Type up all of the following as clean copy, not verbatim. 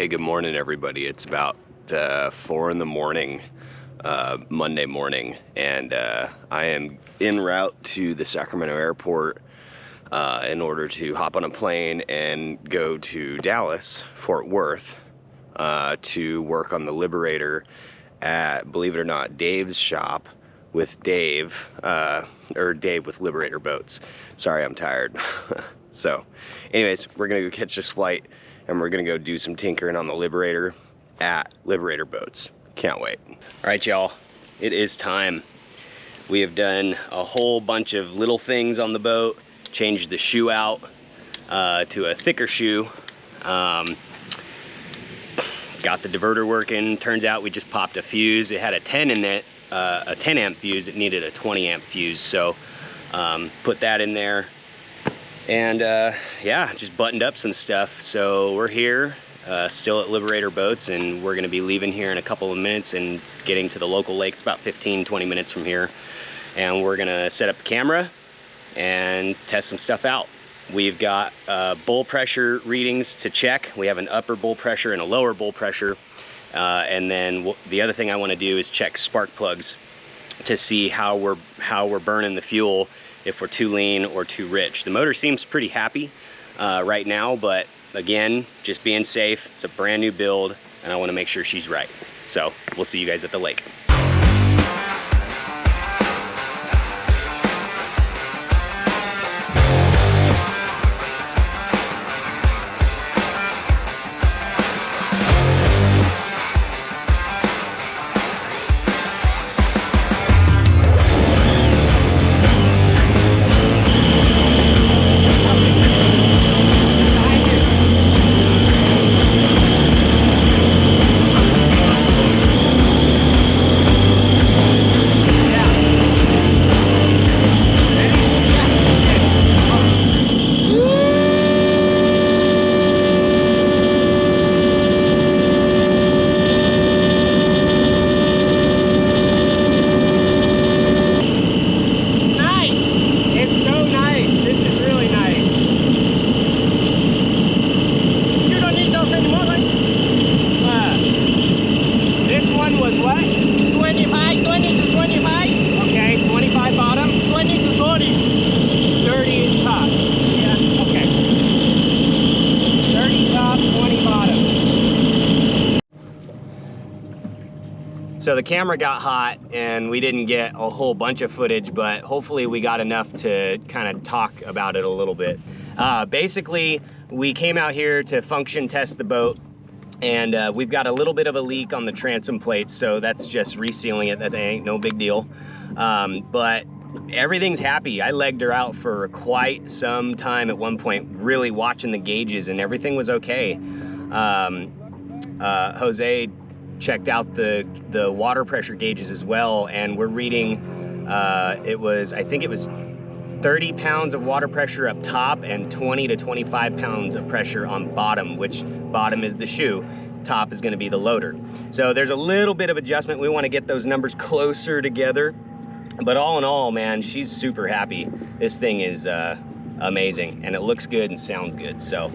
Hey, good morning, everybody. It's about 4 in the morning, Monday morning, and I am en route to the Sacramento airport in order to hop on a plane and go to Dallas, Fort Worth, to work on the Liberator at, believe it or not, Dave's shop with Dave, or Dave with Liberator Boats. Sorry, I'm tired. So, anyways, we're gonna go catch this flight and we're gonna go do some tinkering on the Liberator at Liberator Boats. Can't wait. All right, y'all, it is time. We have done a whole bunch of little things on the boat, changed the shoe out to a thicker shoe, got the diverter working. Turns out we just popped a fuse. It had a 10 in it, a 10 amp fuse. It needed a 20 amp fuse, so put that in there. And yeah, just buttoned up some stuff. So we're here still at Liberator Boats, and we're gonna be leaving here in a couple of minutes and getting to the local lake. It's about 15-20 minutes from here, and we're gonna set up the camera and test some stuff out. We've got bull pressure readings to check. We have an upper bull pressure and a lower bull pressure, and then the other thing I want to do is check spark plugs to see how we're burning the fuel, if we're too lean or too rich. The motor seems pretty happy right now, but again, just being safe. It's a brand new build, and I want to make sure she's right. So we'll see you guys at the lake. So the camera got hot and we didn't get a whole bunch of footage, but hopefully we got enough to kind of talk about it a little bit. Basically, we came out here to function test the boat, and we've got a little bit of a leak on the transom plates, so that's just resealing it. That ain't no big deal. But everything's happy. I legged her out for quite some time at one point, really watching the gauges, and everything was okay. Jose checked out the water pressure gauges as well, and we're reading, I think it was 30 pounds of water pressure up top and 20 to 25 pounds of pressure on bottom, which bottom is the shoe, top is gonna be the loader. So there's a little bit of adjustment. We wanna get those numbers closer together, but all in all, man, she's super happy. This thing is amazing, and it looks good and sounds good. So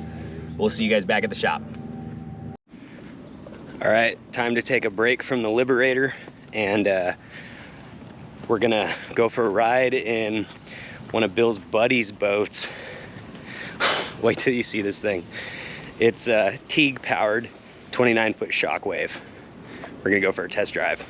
we'll see you guys back at the shop. All right, time to take a break from the Liberator, and we're gonna go for a ride in one of Bill's buddy's boats. Wait till you see this thing. It's Teague powered 29-foot Shockwave. We're gonna go for a test drive.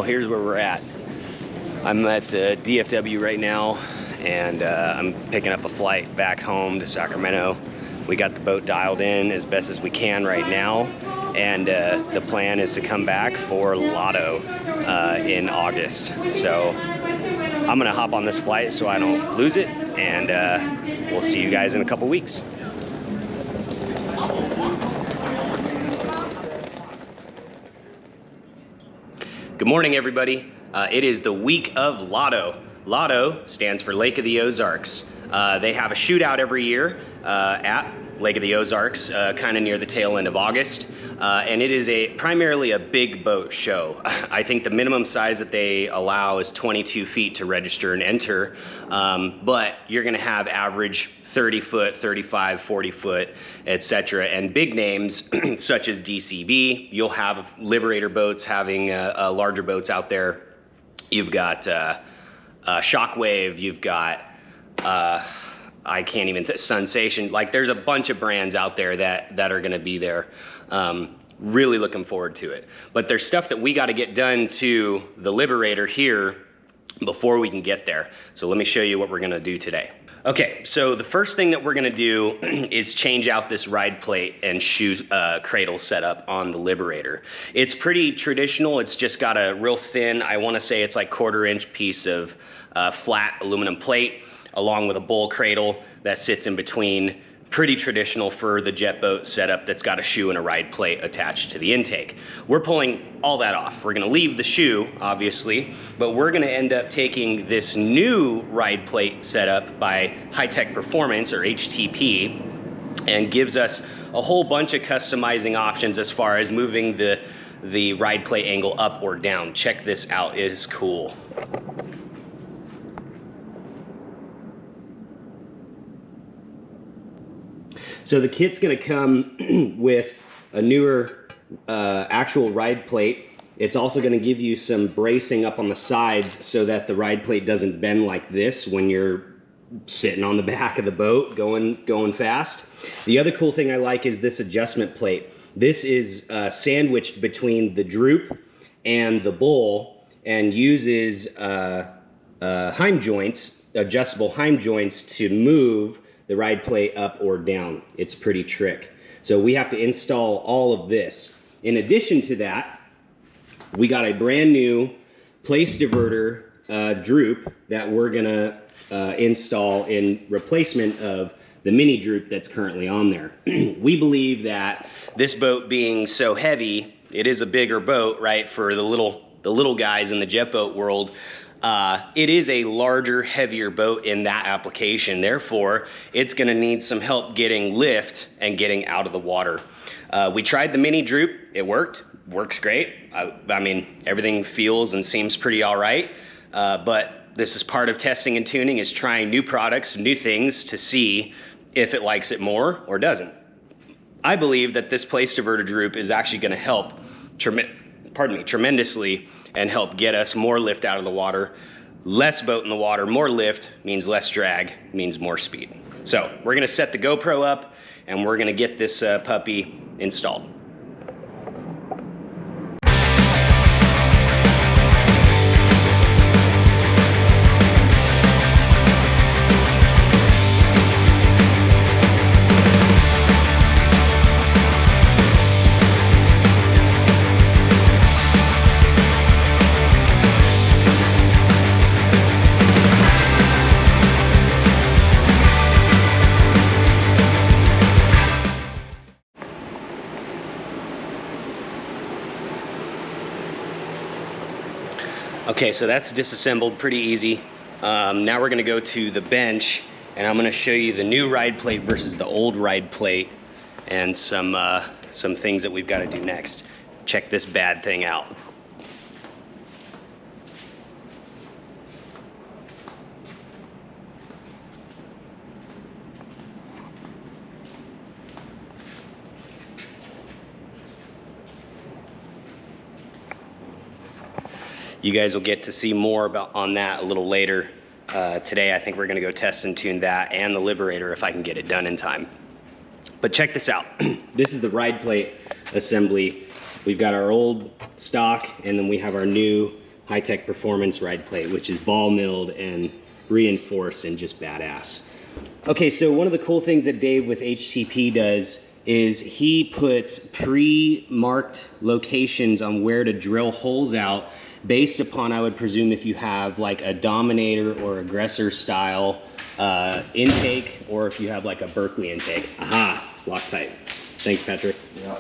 here's where we're at. I'm at DFW right now, and I'm picking up a flight back home to Sacramento. We got the boat dialed in as best as we can right now, and the plan is to come back for Lotto in August. So I'm gonna hop on this flight so I don't lose it, and we'll see you guys in a couple weeks. Good morning, everybody. It is the week of Lotto. Lotto stands for Lake of the Ozarks. They have a shootout every year at Lake of the Ozarks, kind of near the tail end of August. And it is primarily a big boat show. I think the minimum size that they allow is 22 feet to register and enter. But you're gonna have average 30 foot, 35, 40 foot, etc. And big names such as DCB, you'll have Liberator boats having larger boats out there. You've got Shockwave, you've got, I can't even, Sensation. Like, there's a bunch of brands out there that are gonna be there. Really looking forward to it. But there's stuff that we gotta get done to the Liberator here before we can get there. So let me show you what we're gonna do today. Okay, so the first thing that we're gonna do is change out this ride plate and shoe cradle setup on the Liberator. It's pretty traditional. It's just got a real thin, I wanna say it's like 1/4 inch piece of flat aluminum plate, along with a bull cradle that sits in between. Pretty traditional for the jet boat setup that's got a shoe and a ride plate attached to the intake. We're pulling all that off. We're gonna leave the shoe, obviously, but we're gonna end up taking this new ride plate setup by High Tech Performance, or HTP, and gives us a whole bunch of customizing options as far as moving the ride plate angle up or down. Check this out, it is cool. So the kit's gonna come with a newer actual ride plate. It's also gonna give you some bracing up on the sides so that the ride plate doesn't bend like this when you're sitting on the back of the boat going fast. The other cool thing I like is this adjustment plate. This is sandwiched between the droop and the bull, and uses heim joints, adjustable heim joints, to move the ride plate up or down. It's pretty trick. So we have to install all of this. In addition to that, we got a brand new place diverter droop that we're gonna install in replacement of the mini droop that's currently on there. We believe that this boat being so heavy, it is a bigger boat, right, for the little guys in the jet boat world. It is a larger, heavier boat in that application. Therefore, it's gonna need some help getting lift and getting out of the water. We tried the mini droop, it works great. I mean, everything feels and seems pretty all right, but this is part of testing and tuning, is trying new products, new things, to see if it likes it more or doesn't. I believe that this place diverter droop is actually gonna help tremendously, and help get us more lift out of the water. Less boat in the water, more lift means less drag, means more speed. So we're gonna set the GoPro up, and we're gonna get this puppy installed. Okay, so that's disassembled pretty easy. Now we're gonna go to the bench, and I'm gonna show you the new ride plate versus the old ride plate, and some things that we've gotta do next. Check this bad thing out. You guys will get to see more on that a little later. Today I think we're gonna go test and tune that and the Liberator if I can get it done in time. But check this out. This is the ride plate assembly. We've got our old stock, and then we have our new high-tech performance ride plate, which is ball milled and reinforced and just badass. Okay, so one of the cool things that Dave with HTP does is he puts pre-marked locations on where to drill holes out based upon, I would presume, if you have like a Dominator or Aggressor style intake, or if you have like a Berkeley intake. Aha, Loctite. Thanks, Patrick. Yeah.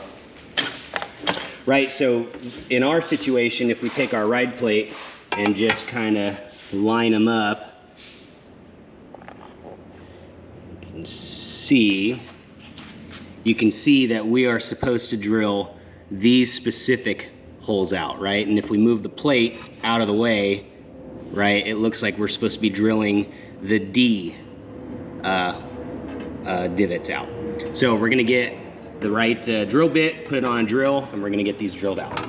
Right, so in our situation, if we take our ride plate and just kind of line them up, you can see that we are supposed to drill these specific holes out, right? And if we move the plate out of the way, right, it looks like we're supposed to be drilling the D divots out. So we're gonna get the right drill bit, put it on a drill, and we're gonna get these drilled out.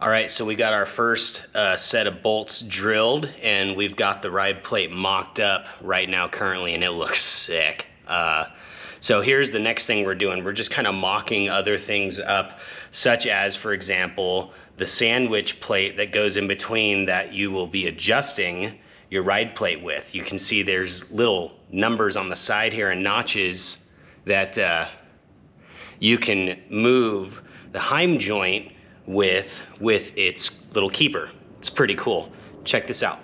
All right, so we got our first set of bolts drilled, and we've got the ride plate mocked up right now currently, and it looks sick. So here's the next thing we're doing. We're just kind of mocking other things up, such as, for example, the sandwich plate that goes in between that you will be adjusting your ride plate with. You can see there's little numbers on the side here and notches that you can move the heim joint with its little keeper. It's pretty cool. Check this out.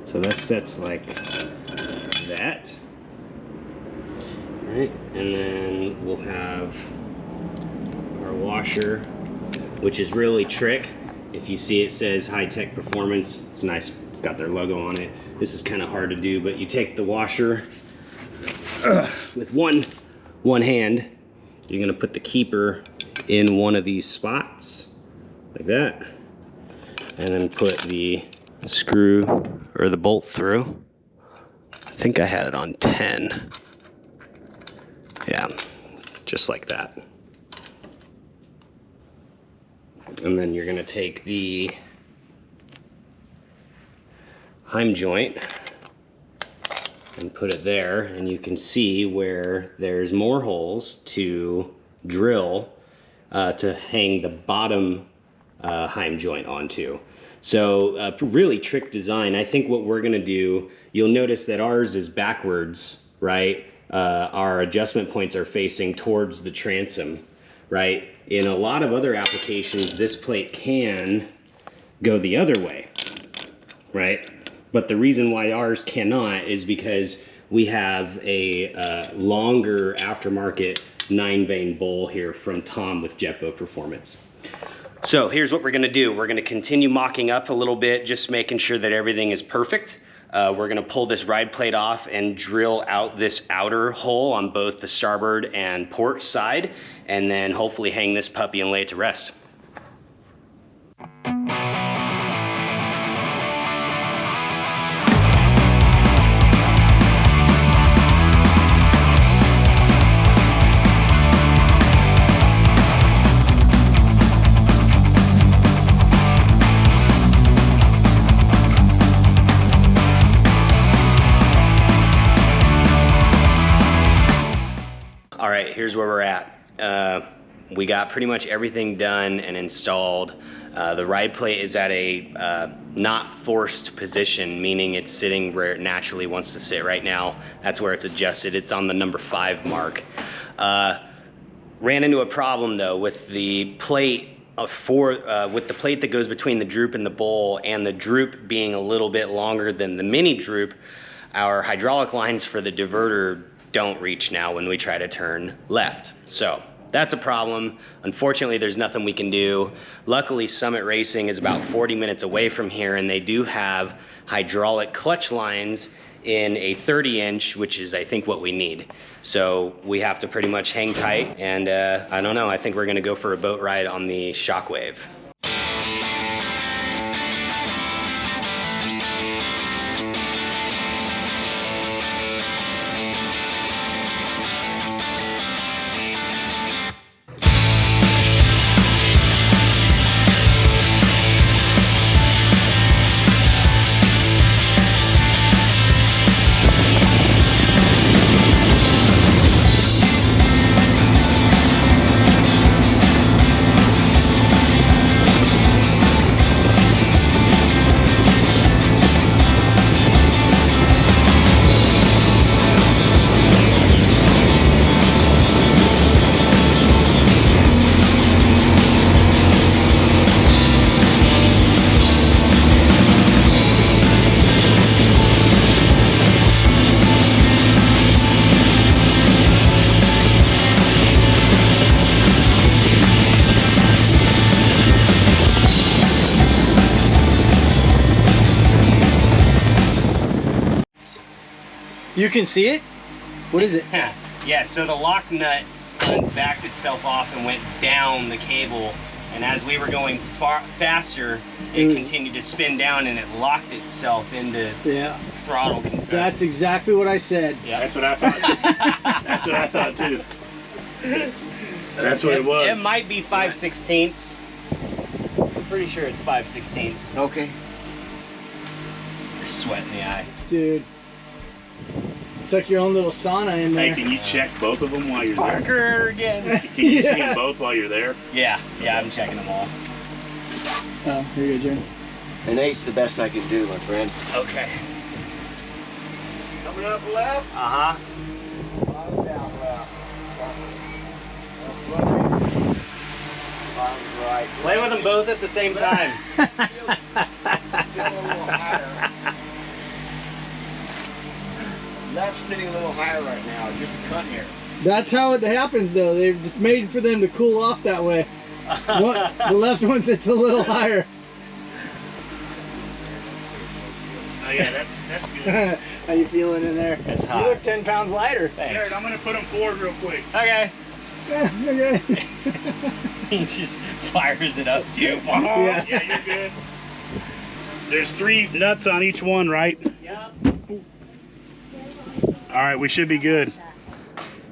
So that sets like that. All right, and then we'll have our washer, which is really trick. If you see it says high-tech performance, it's nice, it's got their logo on it. This is kind of hard to do, but you take the washer with one hand, you're gonna put the keeper in one of these spots, like that, and then put the screw or the bolt through. I think I had it on 10. Yeah, just like that. And then you're gonna take the heim joint and put it there, and you can see where there's more holes to drill to hang the bottom heim joint onto. So really trick design. I think what we're gonna do, you'll notice that ours is backwards, right? Our adjustment points are facing towards the transom, right? In a lot of other applications, this plate can go the other way, right? But the reason why ours cannot is because we have a longer aftermarket 9-vein bowl here from Tom with JetBoat Performance. So here's what we're gonna do. We're gonna continue mocking up a little bit, just making sure that everything is perfect. We're gonna pull this ride plate off and drill out this outer hole on both the starboard and port side, and then hopefully hang this puppy and lay it to rest. All right, here's where we're at. We got pretty much everything done and installed. The ride plate is at a not forced position, meaning it's sitting where it naturally wants to sit right now. That's where it's adjusted. It's on the number 5 mark. Ran into a problem though with the plate with the plate that goes between the droop and the bowl, and the droop being a little bit longer than the mini droop. Our hydraulic lines for the diverter don't reach now when we try to turn left. So that's a problem. Unfortunately, there's nothing we can do. Luckily, Summit Racing is about 40 minutes away from here, and they do have hydraulic clutch lines in a 30-inch, which is, I think, what we need. So we have to pretty much hang tight, and I don't know, I think we're gonna go for a boat ride on the Shockwave. You can see it? What is it? Yeah, so the lock nut backed itself off and went down the cable, and as we were going faster, it continued to spin down and it locked itself into throttle. That's exactly what I said. Yeah, that's what I thought. That's what I thought too. That's what it was. It might be 5/16. I'm pretty sure it's 5/16. Okay. You're sweating the eye. Dude. It's like your own little sauna in there. Hey, can you check both of them while you're Parker there? again. Can you see them both while you're there? Yeah, I'm checking them all. Oh, here you go, Jeremy. An 8's the best I can do, my friend. Okay. Coming up left. Uh-huh. Bottom down left. Bottom right. Play with them both at the same time. Still a little higher. Left's sitting a little higher right now, just a cut here. That's how it happens, though. They've made for them to cool off that way. The left one sits a little higher. Oh yeah, that's good. How you feeling in there? It's hot. You look 10 pounds lighter. Thanks. Jared, I'm gonna put them forward real quick. Okay. Yeah, okay. He just fires it up too. Yeah. Yeah, you're good. There's 3 nuts on each one, right? Yep. All right, we should be good.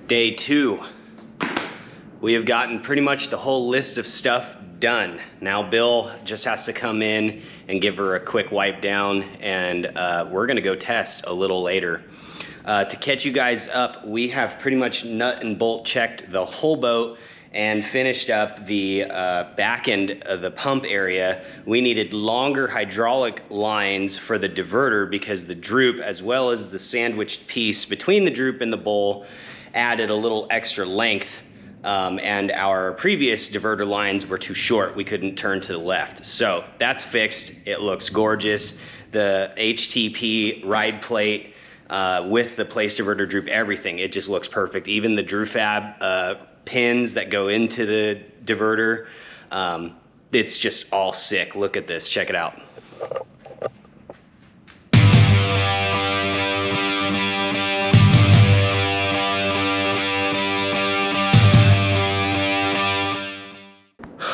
Day 2. We have gotten pretty much the whole list of stuff done. Now Bill just has to come in and give her a quick wipe down, and we're gonna go test a little later. To catch you guys up, we have pretty much nut and bolt checked the whole boat and finished up the back end of the pump area. We needed longer hydraulic lines for the diverter because the droop, as well as the sandwiched piece between the droop and the bowl, added a little extra length, and our previous diverter lines were too short. We couldn't turn to the left. So that's fixed. It looks gorgeous. The HTP ride plate with the place diverter droop, everything, it just looks perfect. Even the DrewFab pins that go into the diverter, it's just all sick. Look at this, check it out.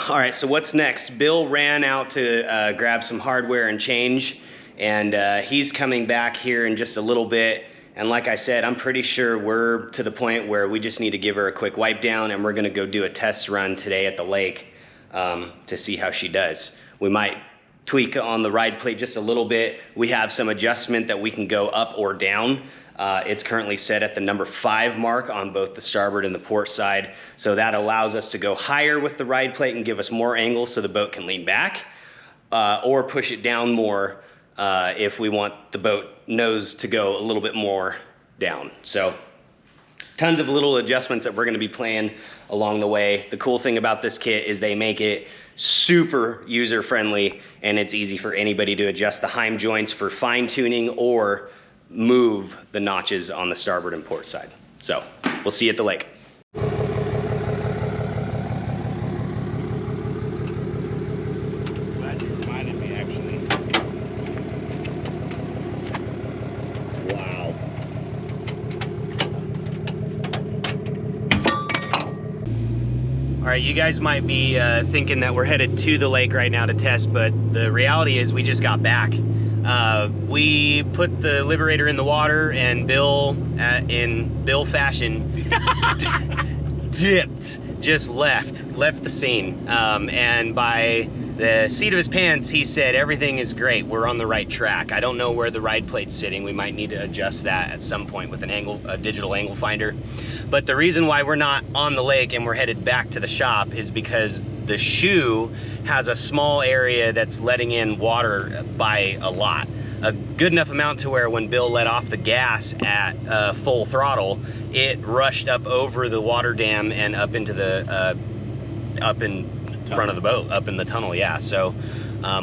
All right, so what's next? Bill ran out to grab some hardware and change, and he's coming back here in just a little bit. And like I said, I'm pretty sure we're to the point where we just need to give her a quick wipe down, and we're gonna go do a test run today at the lake to see how she does. We might tweak on the ride plate just a little bit. We have some adjustment that we can go up or down. It's currently set at the number 5 mark on both the starboard and the port side. So that allows us to go higher with the ride plate and give us more angle so the boat can lean back, or push it down more if we want the boat nose to go a little bit more down. So tons of little adjustments that we're gonna be playing along the way. The cool thing about this kit is they make it super user-friendly, and it's easy for anybody to adjust the heim joints for fine tuning or move the notches on the starboard and port side. So we'll see you at the lake. right, you guys might be thinking that we're headed to the lake right now to test, but the reality is we just got back. We put the Liberator in the water, and Bill, in Bill fashion, dipped, just left the scene. And by the seat of his pants, he said, everything is great, we're on the right track. I don't know where the ride plate's sitting. We might need to adjust that at some point with a digital angle finder. But the reason why we're not on the lake and we're headed back to the shop is because the shoe has a small area that's letting in water by a lot. A good enough amount to where when Bill let off the gas at full throttle, it rushed up over the water dam and up into the, up in front of the boat, up in the tunnel, yeah. So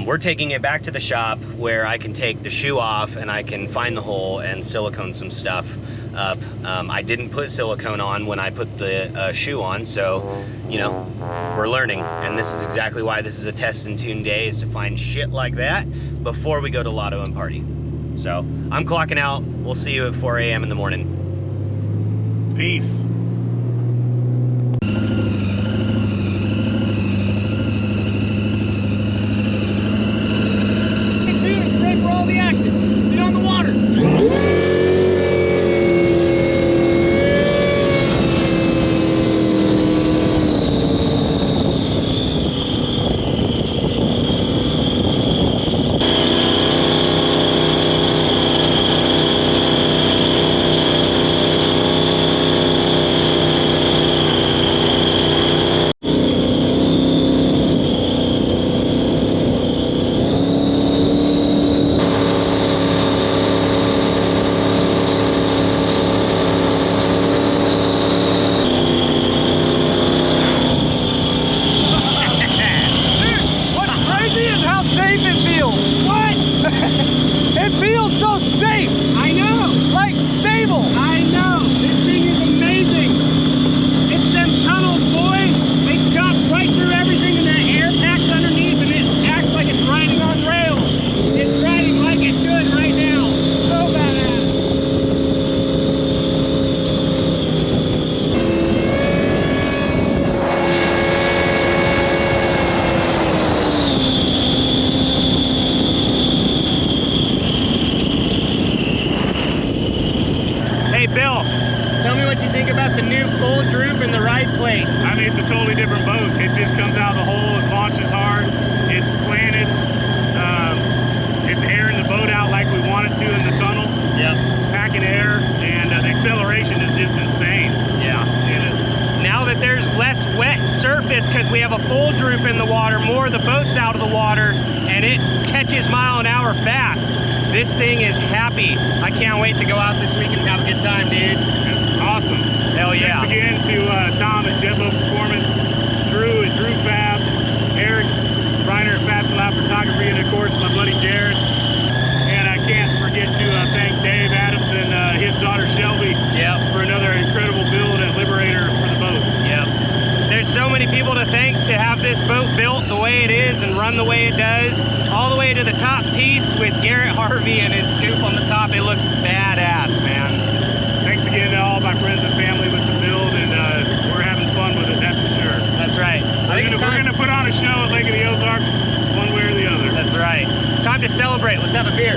we're taking it back to the shop where I can take the shoe off and I can find the hole and silicone some stuff up. I didn't put silicone on when I put the shoe on, so, you know, we're learning. And this is exactly why this is a test and tune day, is to find shit like that before we go to Lotto and party. So I'm clocking out. We'll see you at 4 a.m. in the morning. Peace. Ready for all the action. Get on the water. Bill, tell me what you think about the new full droop and the ride plate. I mean, it's a totally different boat. It just comes out of the hole, it launches hard, it's planted, it's airing the boat out like we want it to in the tunnel. Yep. Packing air, and the acceleration is just insane. Yeah. Now that there's less wet surface because we have a full droop in the water, more of the boat's out of the water, and it catches mile an hour fast. This thing is happy. I can't wait to go out this week and have a good time, dude. Awesome. Hell yeah. Thanks again to Tom at Jetlo Performance, Drew at Drew Fab, Eric Reiner at Fast and Loud Photography, and of course my buddy Jared. And I can't forget to thank Dave Adams and his daughter Shelby for another incredible build at Liberator for the boat. Yep. There's so many people to thank to have this boat built the way it is and run the way it does, all the way to the top piece with Garrett Harvey and his scoop on the top. It looks badass, man. Thanks again to all my friends and family with the build, and we're having fun with it, that's for sure. That's right. We're gonna put on a show at Lake of the Ozarks, one way or the other. That's right. It's time to celebrate. Let's have a beer.